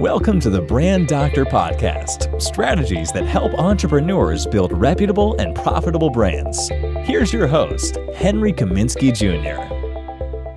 Welcome to the Brand Doctor Podcast, strategies that help entrepreneurs build reputable and profitable brands. Here's your host, Henry Kaminski Jr.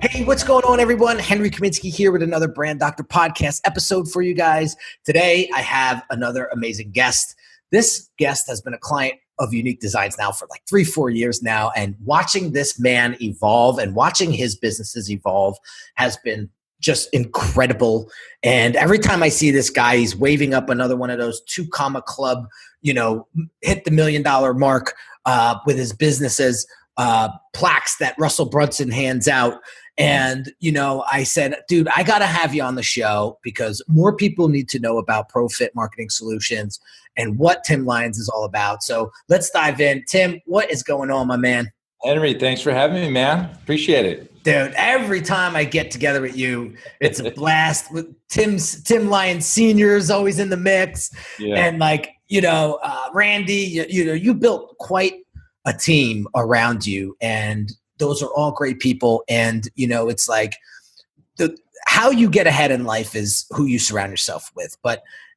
Hey, what's going on, everyone? Henry Kaminski here with another Brand Doctor Podcast episode for you guys. Today, I have another amazing guest. This guest has been a client of Unique Designz now for like 3-4 years now, and watching this man evolve and watching his businesses evolve has been just incredible. And every time I see this guy, he's waving up another one of those 2 comma club, hit the $1 million mark with his businesses, plaques that Russell Brunson hands out. And, I said, dude, I got to have you on the show because more people need to know about ProFit Marketing Solutions and what Tim Lyons is all about. So let's dive in. Tim, what is going on, my man? Henry, thanks for having me, man. Appreciate it. Dude, every time I get together with you, it's a blast. Tim Lyons Sr. is always in the mix. Yeah. And Randy, you built quite a team around you, and those are all great people. And, it's like how you get ahead in life is who you surround yourself with.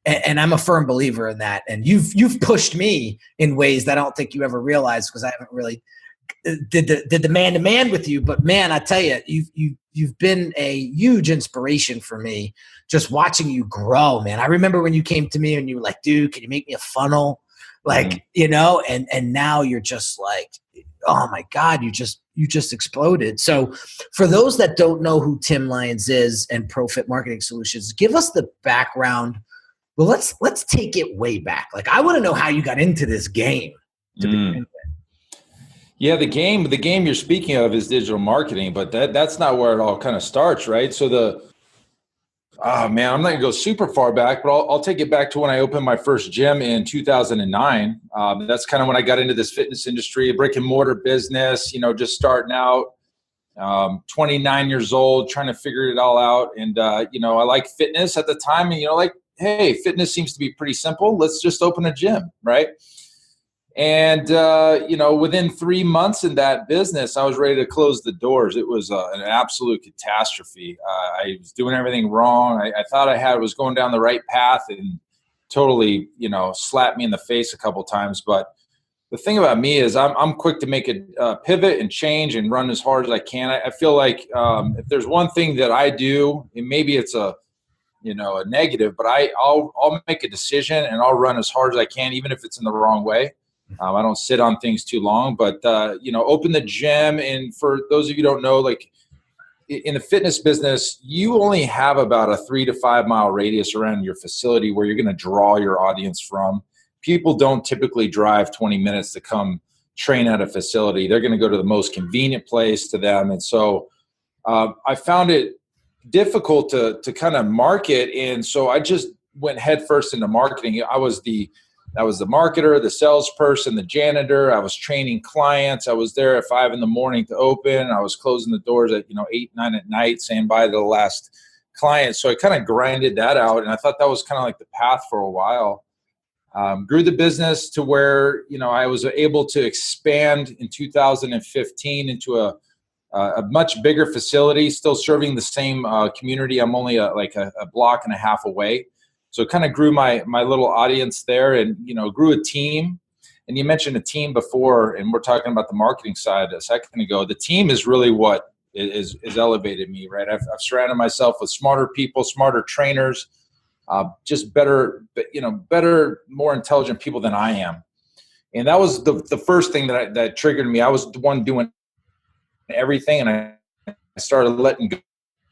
And I'm a firm believer in that. And you've pushed me in ways that I don't think you ever realized because I haven't really did the man-to-man with you. But man, I tell you, you've been a huge inspiration for me just watching you grow, man. I remember when you came to me and you were like, dude, can you make me a funnel? And now you're just like, oh my God, you just exploded. So for those that don't know who Tim Lyons is and ProFit Marketing Solutions, give us the background. Well, let's take it way back. Like, I want to know how you got into this game to begin with. Yeah, the game you're speaking of is digital marketing, but that's not where it all kind of starts, right? So I'm not gonna go super far back, but I'll take it back to when I opened my first gym in 2009. That's kind of when I got into this fitness industry, a brick and mortar business, just starting out, 29 years old, trying to figure it all out. And, I like fitness at the time and, hey, fitness seems to be pretty simple. Let's just open a gym, right? And, within 3 months in that business, I was ready to close the doors. It was an absolute catastrophe. I was doing everything wrong. I thought I was going down the right path and totally, slapped me in the face a couple times. But the thing about me is I'm quick to make a pivot and change and run as hard as I can. I feel like if there's one thing that I do, and maybe it's a negative, but I'll make a decision and I'll run as hard as I can, even if it's in the wrong way. I don't sit on things too long, but, open the gym. And for those of you who don't know, like in the fitness business, you only have about a 3 to 5 mile radius around your facility where you're going to draw your audience from. People don't typically drive 20 minutes to come train at a facility. They're going to go to the most convenient place to them. And so I found it difficult to kind of market. And so I just went headfirst into marketing. I was the marketer, the salesperson, the janitor. I was training clients. I was there at 5 a.m. to open. I was closing the doors at 8, 9 at night, saying bye to the last client. So I kind of grinded that out, and I thought that was kind of like the path for a while. Grew the business to where I was able to expand in 2015 into a much bigger facility, still serving the same community. I'm only a block and a half away. So it kind of grew my little audience there and, grew a team. And you mentioned a team before, and we're talking about the marketing side a second ago. The team is really what is elevated me, right? I've surrounded myself with smarter people, smarter trainers, just better, more intelligent people than I am. And that was the first thing that triggered me. I was the one doing everything, and I started letting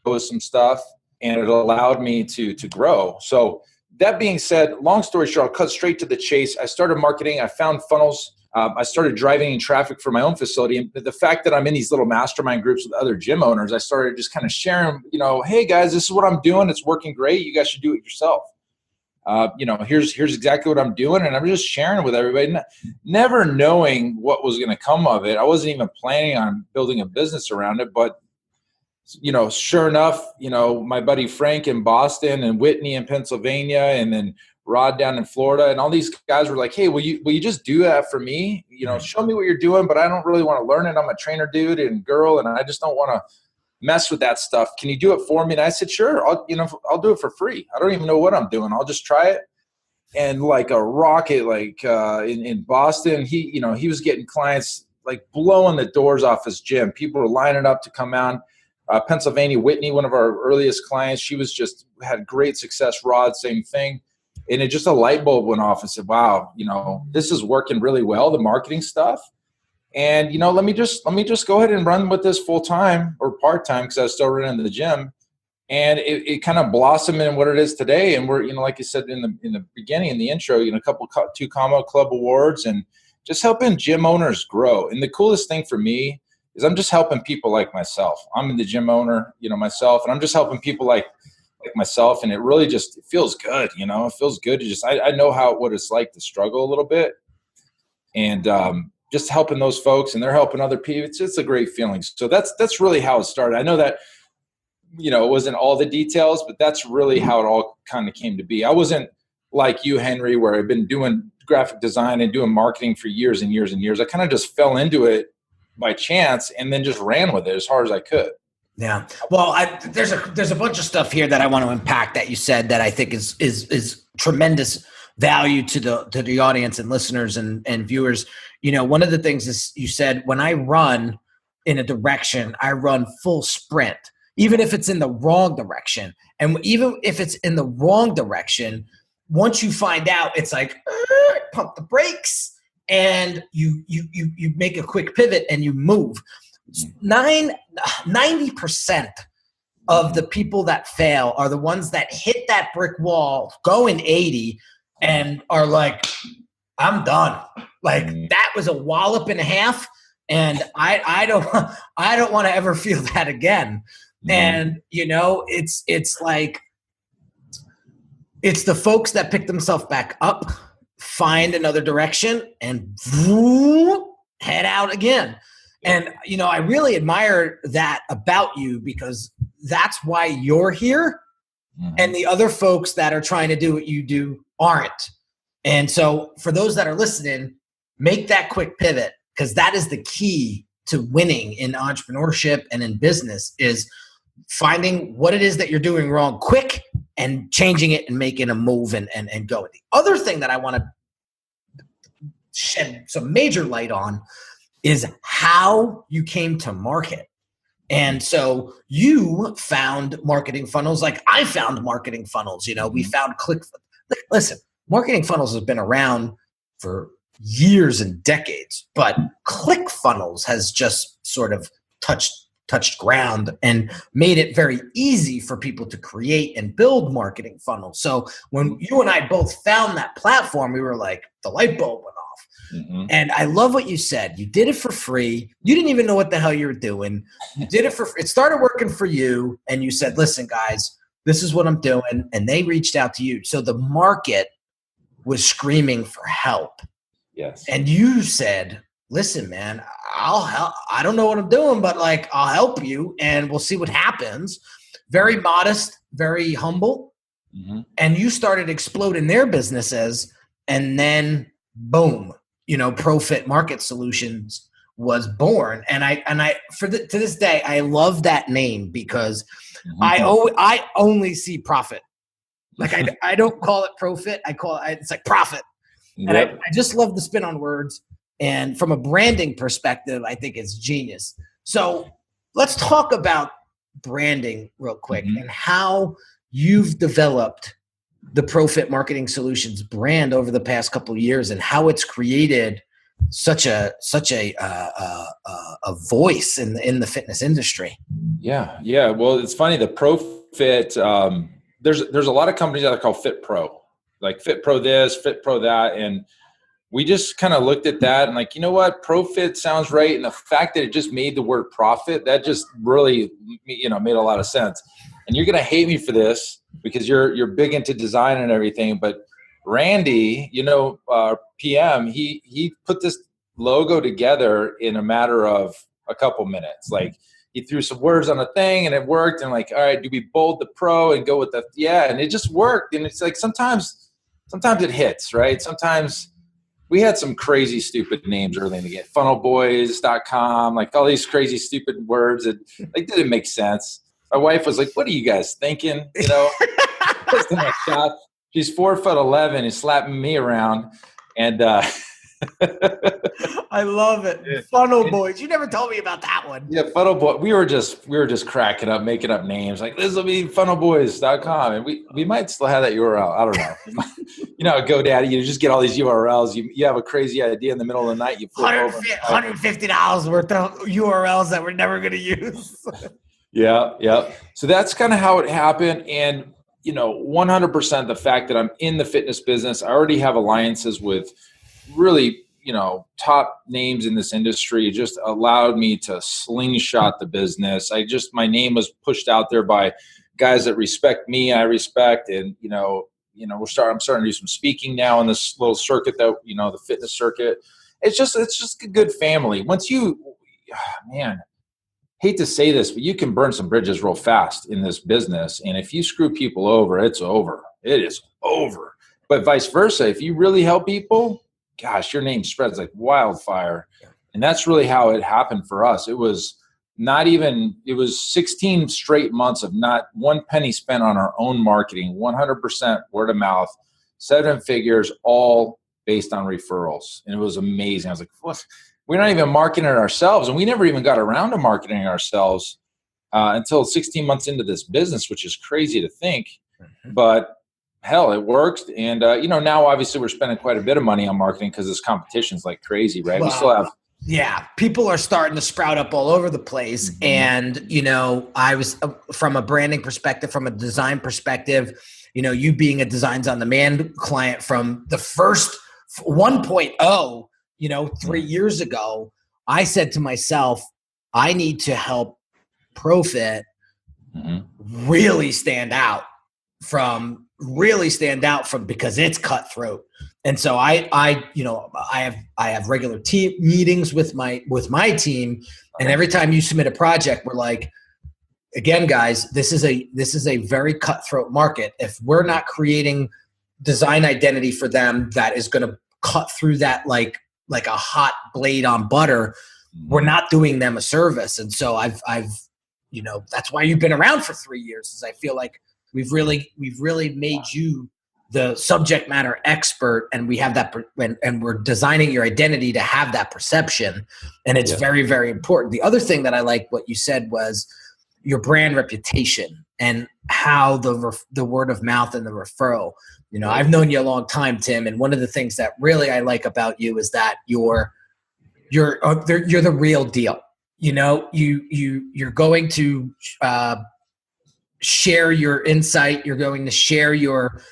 go of some stuff, and it allowed me to grow. So that being said, long story short, I'll cut straight to the chase. I started marketing. I found funnels. I started driving in traffic for my own facility. And the fact that I'm in these little mastermind groups with other gym owners, I started just kind of sharing, hey guys, this is what I'm doing. It's working great. You guys should do it yourself. Here's exactly what I'm doing. And I'm just sharing with everybody, never knowing what was going to come of it. I wasn't even planning on building a business around it, but sure enough, my buddy Frank in Boston and Whitney in Pennsylvania, and then Rod down in Florida, and all these guys were like, hey, will you just do that for me? Show me what you're doing, but I don't really want to learn it. I'm a trainer dude and girl, and I just don't want to mess with that stuff. Can you do it for me? And I said, sure, I'll do it for free. I don't even know what I'm doing. I'll just try it. And like a rocket, like in Boston, he was getting clients like blowing the doors off his gym. People were lining up to come out. Pennsylvania, Whitney, one of our earliest clients, she was just had great success. Rod, same thing. And it just a light bulb went off and said, wow, this is working really well, the marketing stuff. And, let me just go ahead and run with this full time or part time, because I was still running the gym. And it kind of blossomed in what it is today. And we're, like you said in the beginning, in the intro, two Combo Club awards, and just helping gym owners grow. And the coolest thing for me is I'm just helping people like myself. I'm the gym owner, myself, and I'm just helping people like myself. And it really just feels good. It feels good to just, I know what it's like to struggle a little bit, and just helping those folks, and they're helping other people. It's a great feeling. So that's really how it started. I know that, it wasn't all the details, but that's really how it all kind of came to be. I wasn't like you, Henry, where I've been doing graphic design and doing marketing for years and years and years. I kind of just fell into it by chance and then just ran with it as hard as I could. Yeah. Well, there's a bunch of stuff here that I want to unpack that you said that I think is tremendous value to the audience and listeners and viewers. One of the things is you said, when I run in a direction, I run full sprint, even if it's in the wrong direction. And even if it's in the wrong direction, once you find out, it's like, pump the brakes, and you make a quick pivot and you move. 90% of the people that fail are the ones that hit that brick wall going 80 and are like, I'm done. Like, that was a wallop and a half, and I don't want to ever feel that again. And it's like, it's the folks that pick themselves back up, find another direction, and head out again. And, I really admire that about you, because that's why you're here. And the other folks that are trying to do what you do aren't. And so for those that are listening, make that quick pivot, because that is the key to winning in entrepreneurship and in business, is finding what it is that you're doing wrong quick and changing it and making a move and go. The other thing that I want to shed some major light on is how you came to market. And so you found marketing funnels like I found marketing funnels. We found listen, marketing funnels has been around for years and decades, but ClickFunnels has just sort of touched ground and made it very easy for people to create and build marketing funnels. So when you and I both found that platform, we were like, the light bulb went off. And I love what you said. You did it for free. You didn't even know what the hell you were doing. You did it for free. It started working for you, and you said, listen, guys, this is what I'm doing. And they reached out to you. So the market was screaming for help. Yes. And you said, listen, man, I'll help. I don't know what I'm doing, but like, I'll help you, and we'll see what happens. Very modest, very humble. And you started exploding their businesses, and then boom, ProFit Market Solutions was born. And to this day, I love that name, because I only see profit. Like, I don't call it ProFit. It's like profit. And I just love the spin on words. And from a branding perspective, I think it's genius. So let's talk about branding real quick and how you've developed the ProFit Marketing Solutions brand over the past couple of years, and how it's created such a voice in the fitness industry. Yeah. Well, it's funny, the ProFit. There's a lot of companies that are called Fit Pro, like Fit Pro this, Fit Pro that, and we just kind of looked at that and like, you know what, ProFit sounds right, and the fact that it just made the word profit, that just really made a lot of sense. And you're gonna hate me for this, because you're big into design and everything, but Randy, PM, he put this logo together in a matter of a couple minutes. Like, he threw some words on a thing and it worked, and like, all right, do we bold the pro and go with and it just worked. And it's like sometimes it hits, right? Sometimes we had some crazy, stupid names early in the game. Funnelboys.com, like all these crazy, stupid words that like didn't make sense. My wife was like, "What are you guys thinking?" You know, just in my shot. She's 4'11" and slapping me around, and I love it. Yeah. Funnel Boys. You never told me about that one. Yeah, Funnel Boy. We were just cracking up, making up names like this will be funnelboys.com, and we might still have that URL. I don't know. You know, GoDaddy. You just get all these URLs. You have a crazy idea in the middle of the night. You flip over $150 worth of URLs that we're never going to use. Yeah. So that's kind of how it happened, and 100% the fact that I'm in the fitness business. I already have alliances with really, top names in this industry. It just allowed me to slingshot the business. My name was pushed out there by guys that respect me, I respect. And, I'm starting to do some speaking now in this little circuit that, the fitness circuit. It's just a good family. Once hate to say this, but you can burn some bridges real fast in this business. And if you screw people over, it's over. It is over. But vice versa, if you really help people, gosh, your name spreads like wildfire. And that's really how it happened for us. It was 16 straight months of not one penny spent on our own marketing, 100% word of mouth, 7 figures, all based on referrals. And it was amazing. I was like, what? We're not even marketing it ourselves. And we never even got around to marketing ourselves until 16 months into this business, which is crazy to think. Mm-hmm. But hell, it worked. And, now obviously we're spending quite a bit of money on marketing because this competition's like crazy, right? Well, we still have. Yeah. People are starting to sprout up all over the place. Mm-hmm. And, I was from a branding perspective, from a design perspective, you being a Designs on Demand client from the first 1.0, 3 years ago, I said to myself, I need to help ProFit really stand out from because it's cutthroat. And so I have regular team meetings with my team. And every time you submit a project, we're like, again, guys, this is a very cutthroat market. If we're not creating design identity for them that is going to cut through that like a hot blade on butter, we're not doing them a service. And so I've that's why you've been around for 3 years, is I feel like we've really made you the subject matter expert, and we have that, and we're designing your identity to have that perception. And it's very, very important. The other thing that I like what you said was your brand reputation and how the word of mouth and the referral. I've known you a long time, Tim, and one of the things that really I like about you is that you're the real deal. You're going to share your insight. You're going to share your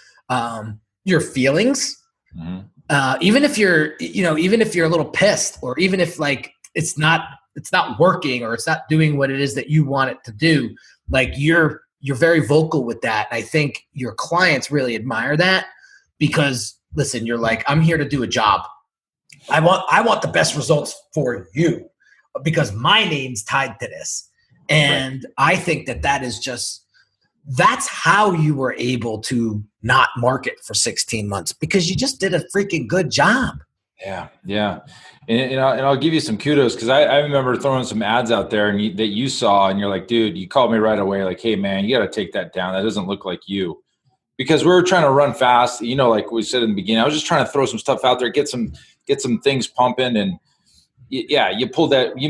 feelings, even if you're a little pissed, or even if like it's not working, or it's not doing what it is that you want it to do. Like you're very vocal with that. I think your clients really admire that, because listen, you're like, I'm here to do a job. I want the best results for you because my name's tied to this. And I think that's how you were able to not market for 16 months, because you just did a freaking good job. Yeah. And I'll give you some kudos, because I remember throwing some ads out there that you saw, and you're like, dude, you called me right away. Like, hey man, you got to take that down. That doesn't look like you. Because we were trying to run fast, like we said in the beginning, I was just trying to throw some stuff out there, get some things pumping. And you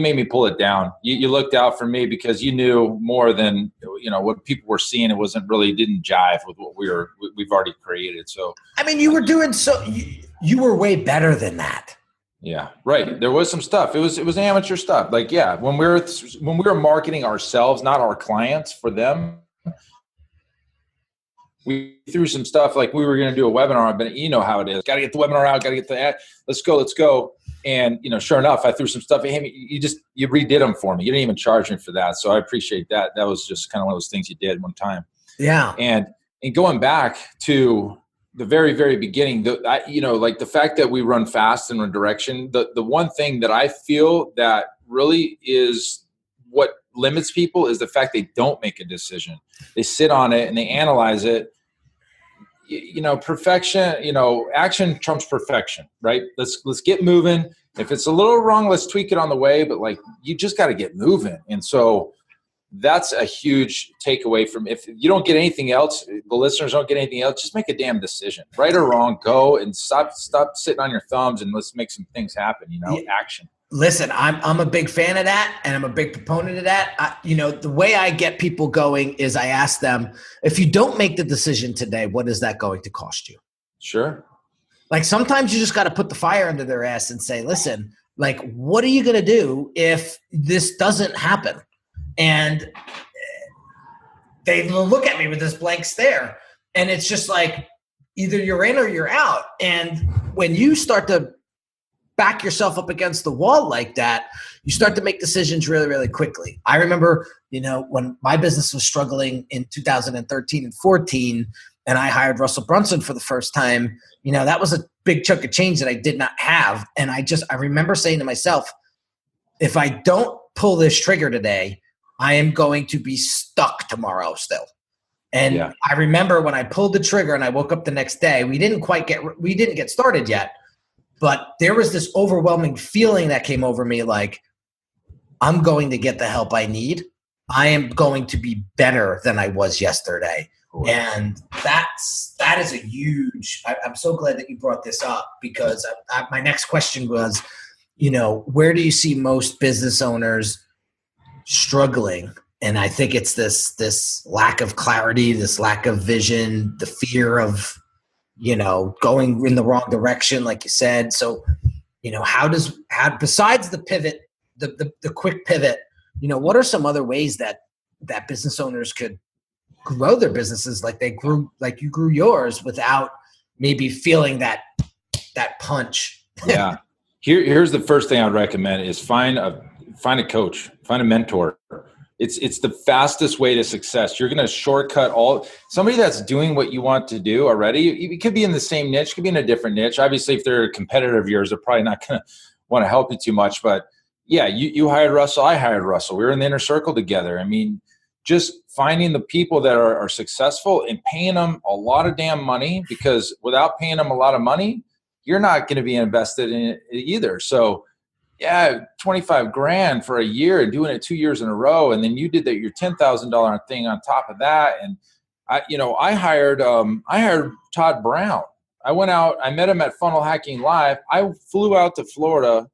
made me pull it down. You looked out for me because you knew more than, what people were seeing. It didn't jive with what we've already created. So, I mean, you were doing you were way better than that. Yeah. Right. There was some stuff. It was amateur stuff. Like, yeah, when we were marketing ourselves, not our clients, for them, we threw some stuff like we were going to do a webinar, but you know how it is. Got to get the webinar out. Got to get the ad. Let's go. And, sure enough, I threw some stuff at him. You redid them for me. You didn't even charge me for that. So I appreciate that. That was just kind of one of those things you did one time. Yeah. And going back to the very, very beginning, like the fact that we run fast in one direction, the one thing that I feel that really is what limits people is the fact they don't make a decision. They sit on it and they analyze it. perfection, action trumps perfection, right? Let's get moving. If it's a little wrong, let's tweak it on the way, but like, you just got to get moving. And so that's a huge takeaway from, if you don't get anything else, the listeners don't get anything else, just make a damn decision, right or wrong, go and stop sitting on your thumbs and let's make some things happen, action. Listen, I'm a big fan of that, and I'm a big proponent of that. The way I get people going is I ask them, if you don't make the decision today, what is that going to cost you? Sure. Like, sometimes you just got to put the fire under their ass and say, listen, like, what are you going to do if this doesn't happen? And they look at me with this blank stare, and it's just like, either you're in or you're out. And when you start to back yourself up against the wall like that, you start to make decisions really, really quickly. I remember, when my business was struggling in 2013 and 14, and I hired Russell Brunson for the first time, that was a big chunk of change that I did not have. And I remember saying to myself, if I don't pull this trigger today, I am going to be stuck tomorrow still. And I remember when I pulled the trigger and I woke up the next day, we didn't get started yet. But there was this overwhelming feeling that came over me, like, I'm going to get the help I need. I am going to be better than I was yesterday. Cool. And that is a huge – I'm so glad that you brought this up, because my next question was, where do you see most business owners struggling? And I think it's this lack of clarity, this lack of vision, the fear of – going in the wrong direction, like you said. So, how besides the pivot, the quick pivot, what are some other ways that business owners could grow their businesses like you grew yours, without maybe feeling that punch? Yeah. Here's the first thing I'd recommend is find a coach, find a mentor. It's the fastest way to success. You're going to shortcut somebody that's doing what you want to do already. It could be in the same niche, could be in a different niche. Obviously, if they're a competitor of yours, they're probably not going to want to help you too much. But yeah, you hired Russell. I hired Russell. We were in the inner circle together. I mean, just finding the people that are successful and paying them a lot of damn money, because without paying them a lot of money, you're not going to be invested in it either. So yeah, $25,000 for a year and doing it 2 years in a row. And then you did your $10,000 thing on top of that. And I hired Todd Brown. I went out, I met him at Funnel Hacking Live. I flew out to Florida.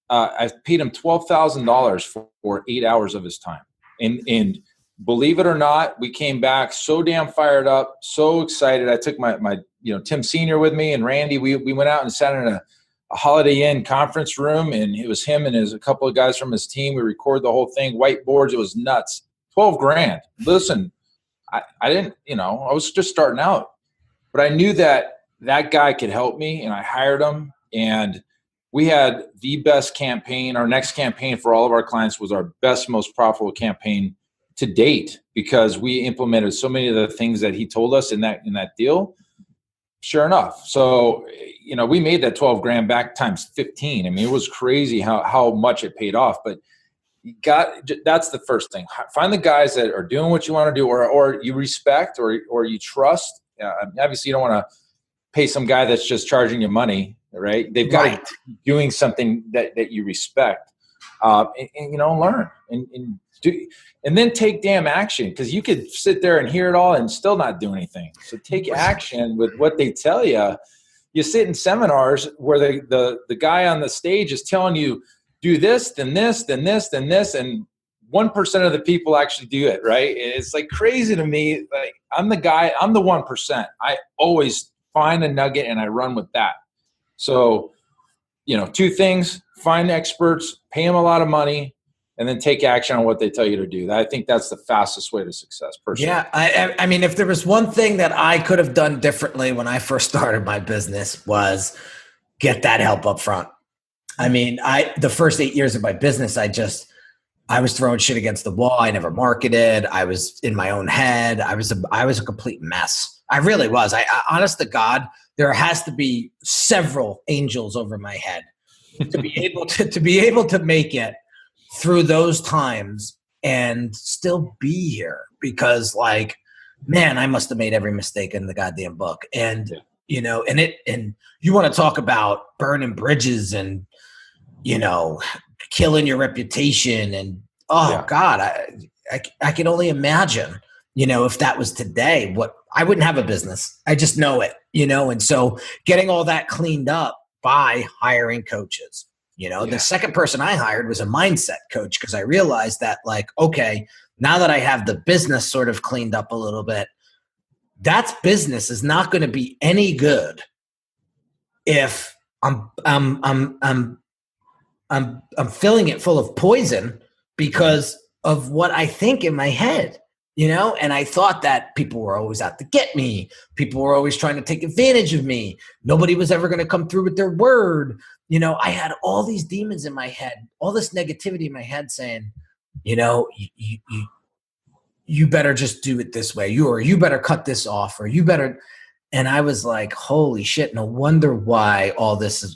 I paid him $12,000 for 8 hours of his time. And believe it or not, we came back so damn fired up, so excited. I took my Tim Sr. with me and Randy. We went out and sat in a Holiday Inn conference room, and it was him and a couple of guys from his team. We recorded the whole thing, whiteboards. It was nuts. $12,000. Listen, I didn't, I was just starting out, but I knew that guy could help me, and I hired him, and we had the best campaign. Our next campaign for all of our clients was our best, most profitable campaign to date, because we implemented so many of the things that he told us in that deal. Sure enough. So, we made that $12,000 back times 15. I mean, it was crazy how much it paid off. But that's the first thing. Find the guys that are doing what you want to do, or you respect, or you trust. Obviously, you don't want to pay some guy that's just charging you money, right? They've got to be doing something that you respect, and learn and do. And then take damn action, because you could sit there and hear it all and still not do anything. So take action with what they tell you. You sit in seminars where the guy on the stage is telling you, do this, then this, then this, then this, and 1% of the people actually do it, right? It's like crazy to me. Like, I'm the guy, I'm the 1%. I always find a nugget and I run with that. So, two things: find experts, pay them a lot of money, and then take action on what they tell you to do. I think that's the fastest way to success, personally. Yeah, I mean, if there was one thing that I could have done differently when I first started my business, was get that help up front. I mean, the first 8 years of my business, I was throwing shit against the wall. I never marketed. I was in my own head. I was a complete mess. I really was. I honest to God, there has to be several angels over my head to be able to make it through those times and still be here, because man, I must have made every mistake in the goddamn book. And, you know, and you want to talk about burning bridges and, you know, killing your reputation and, God, I can only imagine, you know, if that was today, what I wouldn't have a business. I just know it, you know? And so getting all that cleaned up by hiring coaches, you know, the second person I hired was a mindset coach, because I realized that, like, okay, now that I have the business sort of cleaned up a little bit, that business is not going to be any good if I'm filling it full of poison because of what I think in my head, you know? And I thought that people were always out to get me. People were always trying to take advantage of me. Nobody was ever going to come through with their word. You know, I had all these demons in my head, all this negativity in my head saying, you know, you better just do it this way. You better cut this off, or you better. And I was like, holy shit, no wonder why all this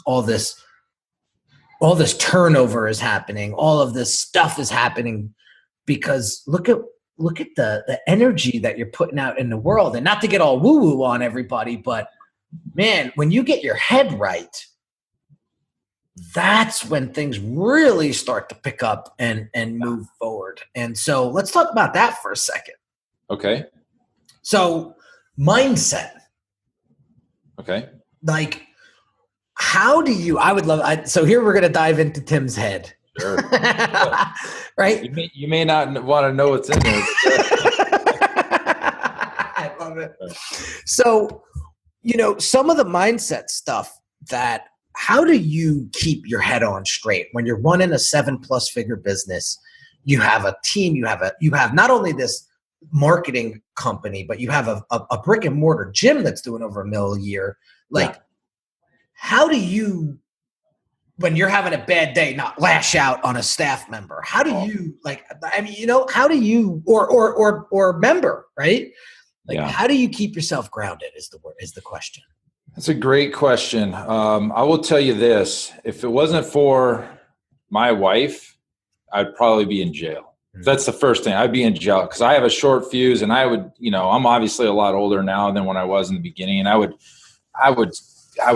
turnover is happening. All of this stuff is happening because look at the energy that you're putting out in the world. And not to get all woo-woo on everybody, but man, when you get your head right, that's when things really start to pick up and move forward. And so let's talk about that for a second. Okay. So mindset. Okay. Like, how do you, so here we're going to dive into Tim's head. Sure. Right? You may not want to know what's in there. I love it. So, you know, some of the mindset stuff how do you keep your head on straight when you're running a 7+ figure business? You have a team, you have not only this marketing company, but you have a brick and mortar gym that's doing over $1 million a year. Like, how do you, when you're having a bad day, not lash out on a staff member? How do you, like, I mean, you know, how do you, or member, right? Like, how do you keep yourself grounded is the question. That's a great question. I will tell you this, if it wasn't for my wife, I'd probably be in jail. That's the first thing. I'd be in jail because I have a short fuse, and I would, you know, I'm obviously a lot older now than when I was in the beginning. And I would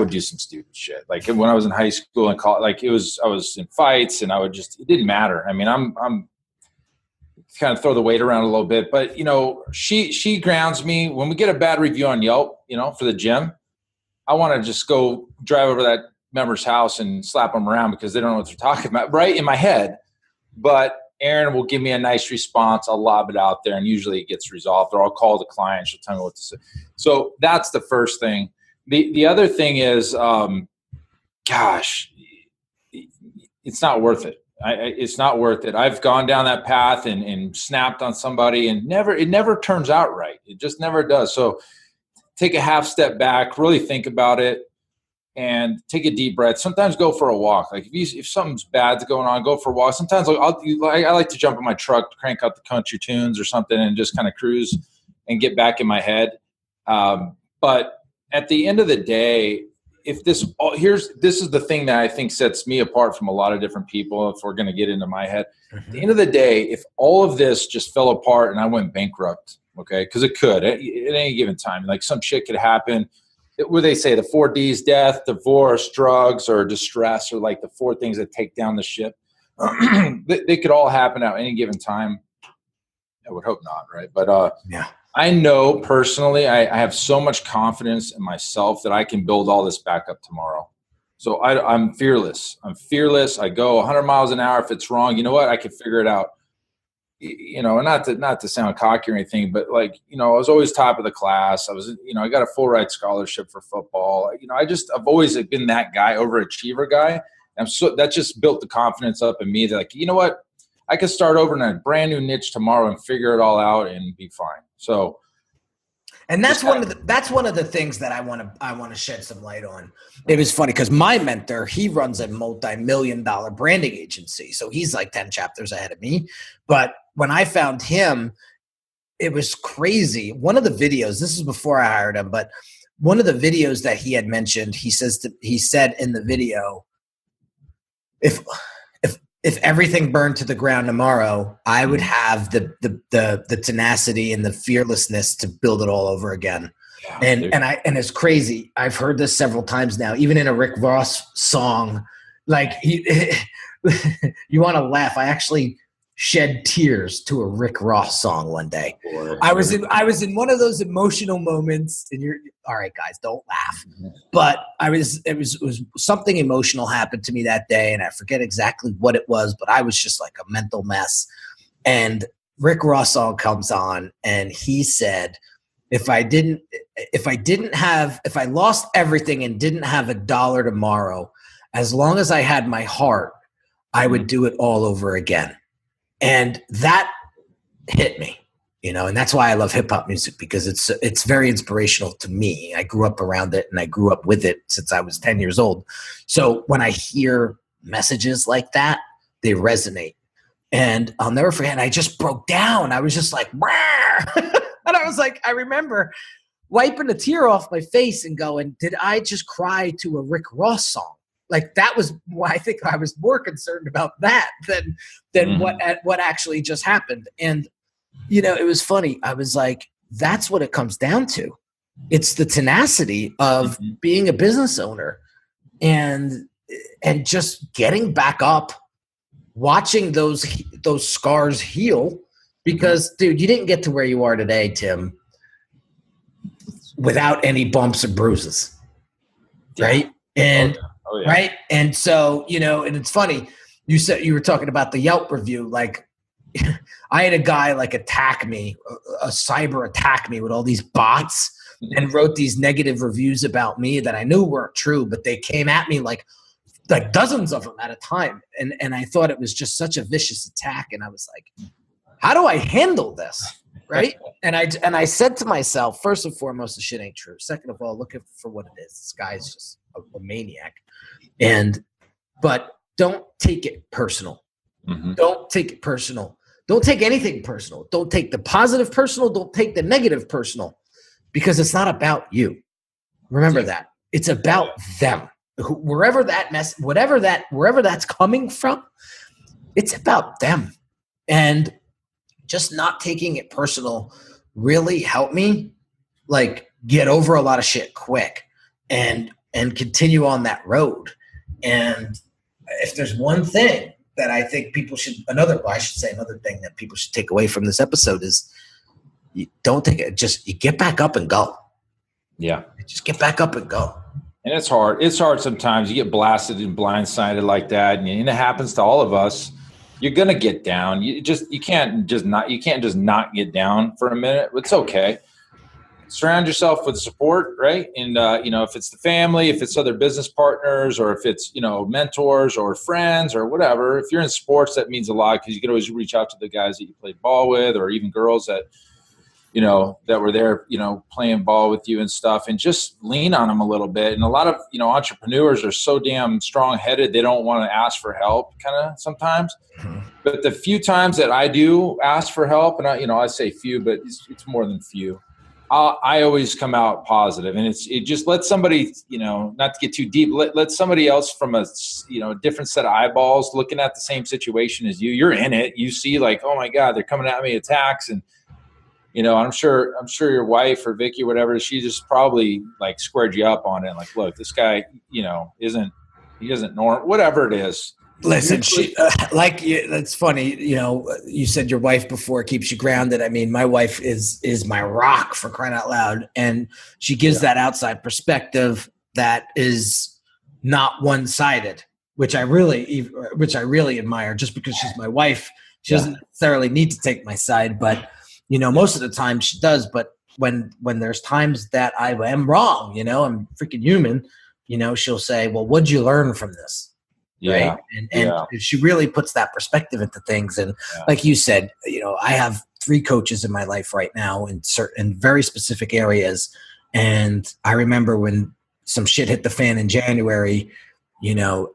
do some stupid shit. Like when I was in high school and college, like I was in fights, and it didn't matter. I mean, I'm kind of throw the weight around a little bit, but you know, she grounds me. When we get a bad review on Yelp, you know, for the gym, I want to just go drive over to that member's house and slap them around because they don't know what they're talking about, right in my head. But Erin will give me a nice response. I'll lob it out there, and usually it gets resolved, or I'll call the client. She'll tell me what to say. So that's the first thing. The other thing is, gosh, it's not worth it. It's not worth it. I've gone down that path and snapped on somebody, and it never turns out right. It just never does. So take a half step back, really think about it, and take a deep breath. Sometimes go for a walk. Like if something's bad's going on, go for a walk. Sometimes I like to jump in my truck, crank out the country tunes or something, and just kind of cruise and get back in my head. But at the end of the day, this is the thing that I think sets me apart from a lot of different people. If we're going to get into my head, at the end of the day, if all of this just fell apart and I went bankrupt, okay, because it could at any given time, like some shit could happen. What they say, the 4 Ds: death, divorce, drugs, or distress, are like the 4 things that take down the ship. They could all happen at any given time. I would hope not, right? But I know personally, I have so much confidence in myself that I can build all this back up tomorrow. So I'm fearless. I go 100 miles an hour. If it's wrong, you know what? I can figure it out. You know, and not to sound cocky or anything, but like, you know, I was always top of the class. I was, you know, I got a full ride scholarship for football. You know, I've always been that guy, overachiever guy. And so that just built the confidence up in me that, like, you know what? I could start over in a brand new niche tomorrow and figure it all out and be fine. So, and that's one of the things that I want to shed some light on. It was funny because my mentor, he runs a multi-million-dollar branding agency, so he's like 10 chapters ahead of me. But when I found him, it was crazy. One of the videos, this is before I hired him, but one of the videos that he had mentioned, he said in the video, if if everything burned to the ground tomorrow, I would have the tenacity and the fearlessness to build it all over again. And it's crazy. I've heard this several times now, even in a Rick Ross song. Like you want to laugh. I actually shed tears to a Rick Ross song one day. I was in one of those emotional moments, and you're all right, guys, don't laugh. But it was something emotional happened to me that day, and I forget exactly what it was, but I was just like a mental mess. And Rick Ross song comes on, and he said, if I lost everything and didn't have $1 tomorrow, as long as I had my heart, I would do it all over again. And that hit me, and that's why I love hip hop music, because it's very inspirational to me. I grew up around it and I grew up with it since I was 10 years old. So when I hear messages like that, they resonate. And I'll never forget, I just broke down. I was just like, and I was like, I remember wiping a tear off my face and going, did I just cry to a Rick Ross song? Like, that was why I think I was more concerned about that than what actually just happened. And, it was funny. I was like, that's what it comes down to. It's the tenacity of being a business owner and just getting back up, watching those scars heal. Because, dude, you didn't get to where you are today, Tim, without any bumps or bruises, right? And right, and so and it's funny. You said you were talking about the Yelp review. Like, I had a guy attack me, a cyber attack me with all these bots, and wrote these negative reviews about me that I knew weren't true, but they came at me like dozens of them at a time, and I thought it was just such a vicious attack, and I was like, how do I handle this? Right. And I said to myself, first and foremost, the shit ain't true. Second of all, look for what it is. This guy's just a maniac. But don't take it personal. Don't take it personal. Don't take anything personal. Don't take the positive personal. Don't take the negative personal, because it's not about you. Remember that. It's about them. Wherever that's coming from, it's about them. And just not taking it personal really helped me get over a lot of shit quick and continue on that road. And if there's one thing that I think another thing that people should take away from this episode is, you don't take it. Just you get back up and go. Yeah. Just get back up and go. And it's hard. It's hard sometimes. You get blasted and blindsided like that. And it happens to all of us. You're going to get down. You can't just not get down for a minute. It's okay. Surround yourself with support, right? And, if it's the family, if it's other business partners, or if it's, mentors or friends or whatever. If you're in sports, that means a lot, because you can always reach out to the guys that you played ball with, or even girls that, that were there, playing ball with you and stuff, and just lean on them a little bit. And a lot of, entrepreneurs are so damn strong-headed, they don't want to ask for help kind of sometimes. But the few times that I do ask for help, and I say few, but it's more than few, I always come out positive. And it just lets somebody, not to get too deep, let somebody else from a, different set of eyeballs looking at the same situation as you. You're in it. You see oh my God, they're coming at me attacks. And, I'm sure your wife or Vicky or whatever, she just probably squared you up on it. Look, this guy, he isn't normal, whatever it is. Listen, that's funny. You said your wife before keeps you grounded. I mean, my wife is my rock, for crying out loud. And she gives that outside perspective that is not one-sided, which I really admire. Just because she's my wife, she doesn't necessarily need to take my side, but most of the time she does. But when there's times that I am wrong, I'm freaking human, she'll say, well, what'd you learn from this? Right. And she really puts that perspective into things. And like you said, I have 3 coaches in my life right now in certain very specific areas. And I remember when some shit hit the fan in January,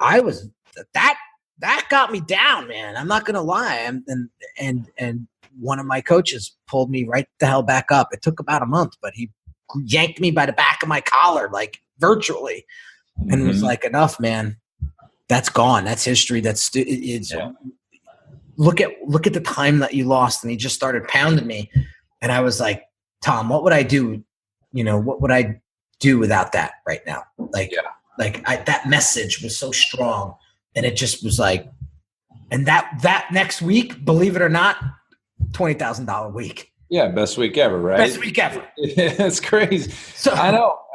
I was that got me down, man. I'm not going to lie. And one of my coaches pulled me right the hell back up. It took about a month, but he yanked me by the back of my collar, virtually, and was like, enough, man. that's gone. That's history. Look at the time that you lost. And he just started pounding me. And I was like, Tom, what would I do? What would I do without that right now? That message was so strong, and it just was like, and that next week, believe it or not, $20,000 week. Yeah. Best week ever, right? Best week ever. It's crazy. So I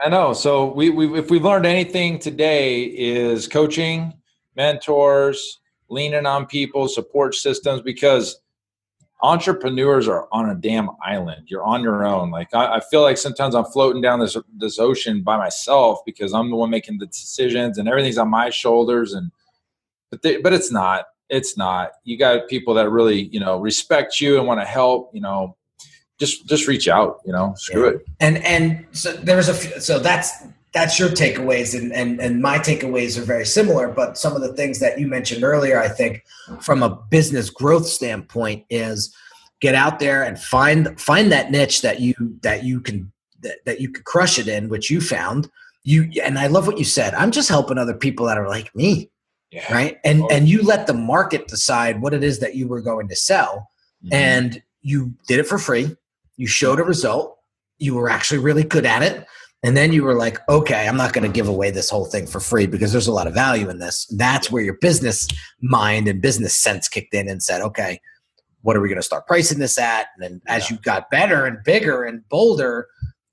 know. So we if we've learned anything today is coaching, mentors, leaning on people, support systems, because entrepreneurs are on a damn island. You're on your own. Like I feel like sometimes I'm floating down this ocean by myself because I'm the one making the decisions and everything's on my shoulders. But it's not. It's not. You got people that really, respect you and want to help. Just reach out. Screw it. And so that's your takeaways, and my takeaways are very similar. But some of the things that you mentioned earlier, I think, from a business growth standpoint, is get out there and find that niche that you can crush it in, which you found. And I love what you said. I'm just helping other people that are like me, right? And you let the market decide what it is that you were going to sell, and you did it for free. You showed a result. You were actually really good at it. And then you were like, okay, I'm not going to give away this whole thing for free because there's a lot of value in this. That's where your business mind and business sense kicked in and said, okay, what are we going to start pricing this at? And then as you got better and bigger and bolder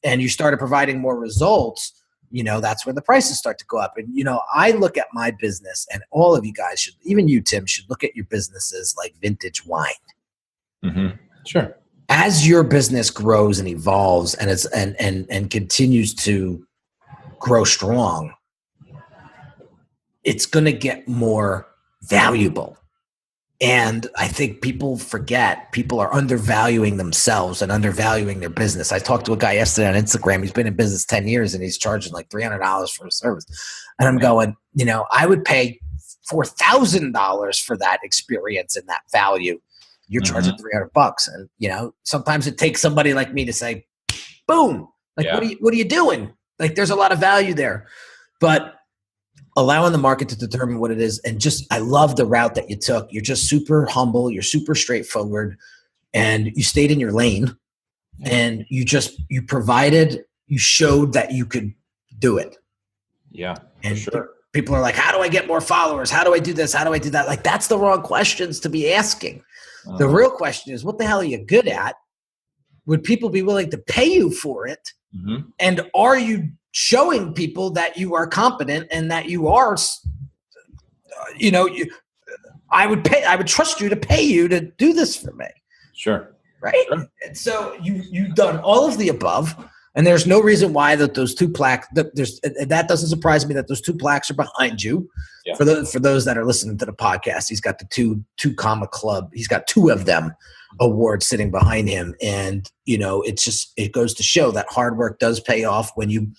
and you started providing more results, that's when the prices start to go up. And, I look at my business, and all of you guys should, even you, Tim, should look at your businesses like vintage wine. Mm-hmm. Sure. As your business grows and evolves and continues to grow strong, it's going to get more valuable. And I think people are undervaluing themselves and undervaluing their business. I talked to a guy yesterday on Instagram. He's been in business 10 years and he's charging like $300 for a service. And I'm going, I would pay $4,000 for that experience and that value. You're charging $300, and sometimes it takes somebody like me to say, "Boom!" What are you doing? Like, there's a lot of value there, but allowing the market to determine what it is, and I love the route that you took. You're just super humble. You're super straightforward, and you stayed in your lane, and you showed that you could do it. Yeah, and for sure. People are like, "How do I get more followers? How do I do this? How do I do that?" Like, that's the wrong questions to be asking. The real question is, what the hell are you good at? Would people be willing to pay you for it? Mm-hmm. And are you showing people that you are competent and that you are, I would trust you to pay you to do this for me. Sure. Right. Sure. And so you've done all of the above, and there's no reason why that those two plaques, that doesn't surprise me that those two plaques are behind you. Yeah. For those that are listening to the podcast, he's got the two comma club. He's got two of them awards sitting behind him. And, it goes to show that hard work does pay off when you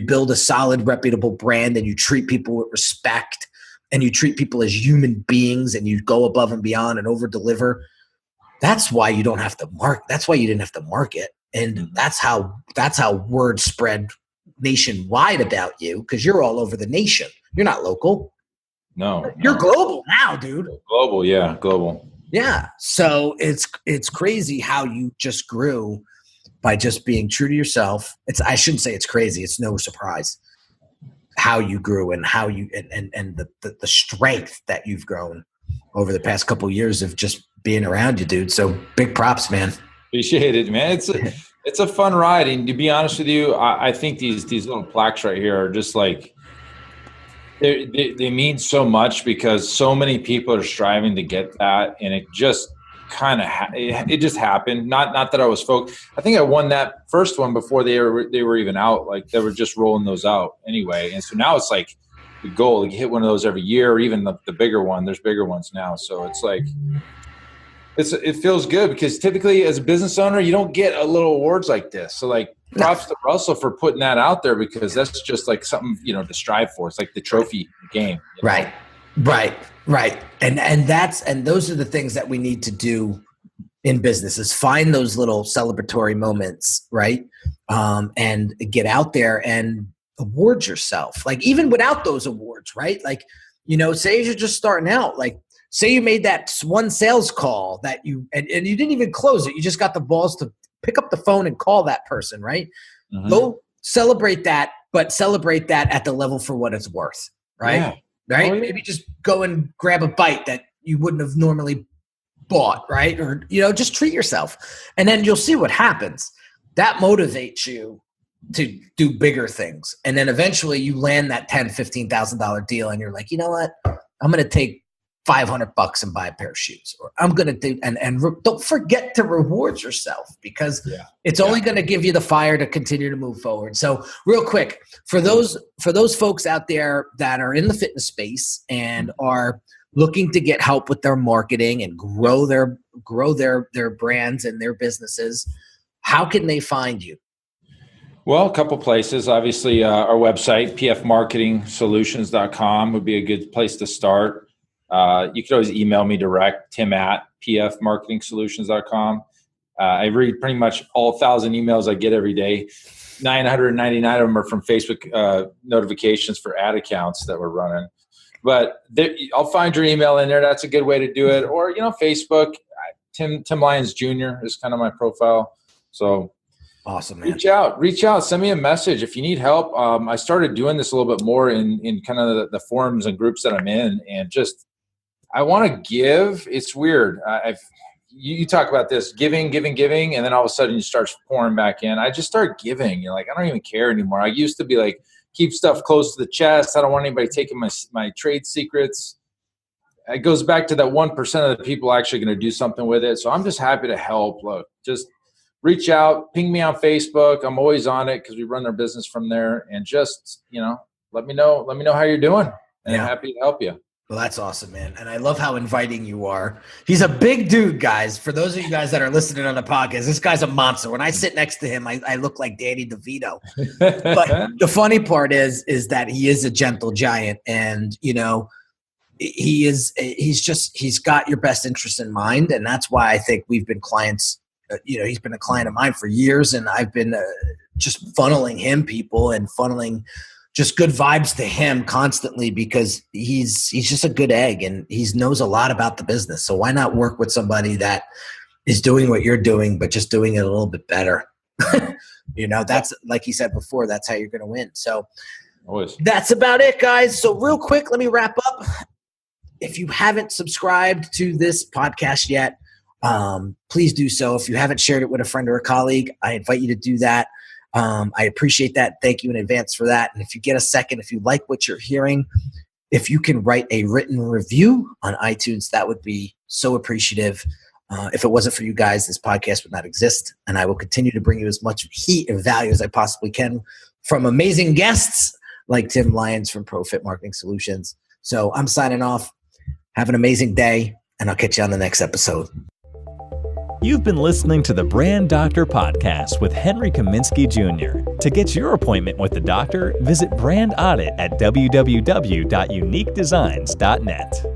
build a solid, reputable brand and you treat people with respect and you treat people as human beings and you go above and beyond and over deliver. That's why you don't have to market. That's why you didn't have to market. And that's how word spread nationwide about you, because you're all over the nation. You're not local. No. You're global now, dude. Global, yeah, global. Yeah. So it's crazy how you just grew by just being true to yourself. I shouldn't say it's crazy. It's no surprise how you grew and how you and the strength that you've grown over the past couple of years of just being around you, dude. So big props, man. Appreciate it, man. It's a fun ride. And to be honest with you, I think these little plaques right here are just like, they mean so much because so many people are striving to get that. And it just kind of, it just happened. Not that I was focused. I think I won that first one before they were even out. Like, they were just rolling those out anyway. And so now it's like the goal, like, hit one of those every year, or even the bigger one. There's bigger ones now. So it's like, it feels good because typically as a business owner, you don't get a little awards like this. So like, props to Russell for putting that out there, because that's just like something, to strive for. It's like the trophy game. Right. And those are the things that we need to do in business, is find those little celebratory moments, right? And get out there and award yourself. Like, even without those awards, right? Like, say you're just starting out, like say you made that one sales call that and you didn't even close it. You just got the balls to pick up the phone and call that person, right? Mm-hmm. Go celebrate that, but celebrate that at the level for what it's worth, right? Yeah. Right? Oh, yeah. Maybe just go and grab a bite that you wouldn't have normally bought, right? Or, just treat yourself. And then you'll see what happens. That motivates you to do bigger things. And then eventually you land that $10,000, $15,000 deal and you're like, you know what? I'm going to take $500 and buy a pair of shoes, or I'm going to do, and don't forget to reward yourself, because it's only going to give you the fire to continue to move forward. So real quick, for those folks out there that are in the fitness space and are looking to get help with their marketing and grow their brands and their businesses, how can they find you? Well, a couple places. Obviously, our website, pfmarketingsolutions.com, would be a good place to start. You could always email me direct, tim@pfmarketingsolutions.com. I read pretty much all 1,000 emails I get every day. 999 of them are from Facebook notifications for ad accounts that we're running. But I'll find your email in there. That's a good way to do it. Or, Facebook, Tim Lyons Jr. is kind of my profile. So awesome, man. Reach out, send me a message if you need help. I started doing this a little bit more in kind of the forums and groups that I'm in, and just I want to give. It's weird. You talk about this giving, and then all of a sudden you start pouring back in. I just start giving. You're like, I don't even care anymore. I used to be like, keep stuff close to the chest. I don't want anybody taking my trade secrets. It goes back to that 1% of the people actually going to do something with it. So I'm just happy to help. Look, just reach out, ping me on Facebook. I'm always on it because we run our business from there. And just, let me know how you're doing. And I'm happy to help you. Well, that's awesome, man. And I love how inviting you are. He's a big dude, guys. For those of you guys that are listening on the podcast, this guy's a monster. When I sit next to him, I look like Danny DeVito. But the funny part is that he is a gentle giant. And, he's got your best interest in mind. And that's why I think we've been clients. He's been a client of mine for years, and I've been just funneling him people and funneling just good vibes to him constantly, because he's just a good egg and he knows a lot about the business. So why not work with somebody that is doing what you're doing, but just doing it a little bit better? That's, like he said before, that's how you're going to win. So always. That's about it, guys. So real quick, let me wrap up. If you haven't subscribed to this podcast yet, please do so. If you haven't shared it with a friend or a colleague, I invite you to do that. I appreciate that. Thank you in advance for that. And if you get a second, if you like what you're hearing, if you can write a written review on iTunes, that would be so appreciative. If it wasn't for you guys, this podcast would not exist. And I will continue to bring you as much heat and value as I possibly can from amazing guests like Tim Lyons from ProFit Marketing Solutions. So I'm signing off. Have an amazing day, and I'll catch you on the next episode. You've been listening to the Brand Doctor Podcast with Henry Kaminski Jr. To get your appointment with the doctor, visit Brand Audit at www.uniquedesignz.net.